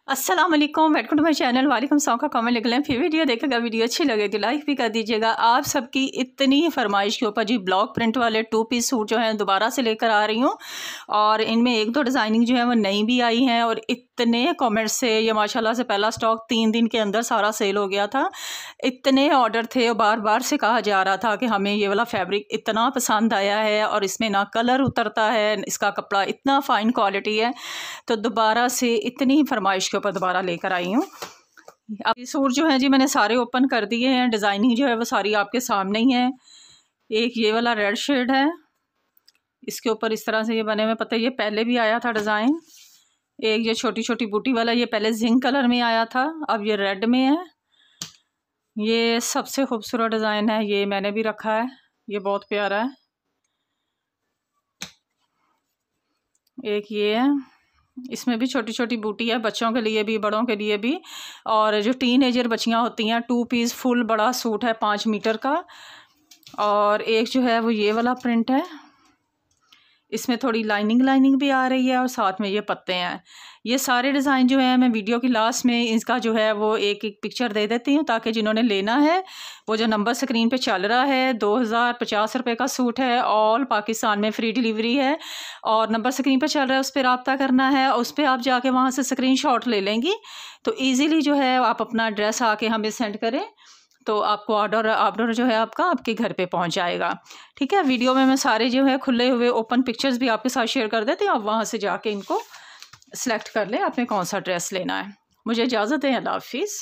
अस्सलाम वालेकुम, welcome to my channel. वालेकुम सलाम का कमेंट लिख लें, फिर वीडियो देखेगा। वीडियो अच्छी लगे तो लाइक भी कर दीजिएगा। आप सबकी इतनी फरमाइश के ऊपर जी ब्लॉक प्रिंट वाले 2 पीस सूट जो हैं दोबारा से लेकर आ रही हूँ, और इनमें एक दो डिज़ाइनिंग जो है वो नई भी आई हैं। और इतने कमेंट्स से ये माशाल्लाह से पहला स्टॉक 3 दिन के अंदर सारा सेल हो गया था। इतने ऑर्डर थे और बार बार से कहा जा रहा था कि हमें ये वाला फैब्रिक इतना पसंद आया है और इसमें ना कलर उतरता है, इसका कपड़ा इतना फ़ाइन क्वालिटी है। तो दोबारा से इतनी फरमाइश के ऊपर दोबारा लेकर आई हूँ। अब ये सूट जो है जी मैंने सारे ओपन कर दिए हैं। डिज़ाइनिंग जो है वो सारी आपके सामने ही है। एक ये वाला रेड शेड है, इसके ऊपर इस तरह से ये बने हुए, पता है ये पहले भी आया था डिज़ाइन। एक ये छोटी छोटी बूटी वाला, ये पहले जिंक कलर में आया था, अब ये रेड में है। ये सबसे खूबसूरत डिज़ाइन है, ये मैंने भी रखा है, ये बहुत प्यारा है। एक ये है, इसमें भी छोटी छोटी बूटी है, बच्चों के लिए भी बड़ों के लिए भी। और जो टीनेजर बच्चियां होती हैं, 2 पीस फुल बड़ा सूट है 5 मीटर का। और एक जो है वो ये वाला प्रिंट है, इसमें थोड़ी लाइनिंग भी आ रही है और साथ में ये पत्ते हैं। ये सारे डिज़ाइन जो है मैं वीडियो की लास्ट में इसका जो है वो एक एक पिक्चर दे देती हूँ, ताकि जिन्होंने लेना है वो जो नंबर स्क्रीन पे चल रहा है, 2050 रुपये का सूट है, ऑल पाकिस्तान में फ्री डिलीवरी है। और नंबर स्क्रीन पे चल रहा है, उस पर रब्ता करना है, उस पर आप जाके वहाँ से स्क्रीनशॉट ले लेंगी तो ईज़िली जो है आप अपना एड्रेस आके हमें सेंड करें, तो आपको ऑर्डर जो है आपका आपके घर पे पहुंच जाएगा। ठीक है, वीडियो में मैं सारे जो है खुले हुए ओपन पिक्चर्स भी आपके साथ शेयर कर देती हूँ। आप वहाँ से जाके इनको सेलेक्ट कर लें आपने कौन सा ड्रेस लेना है। मुझे इजाज़त है, अल्लाह हाफिज़।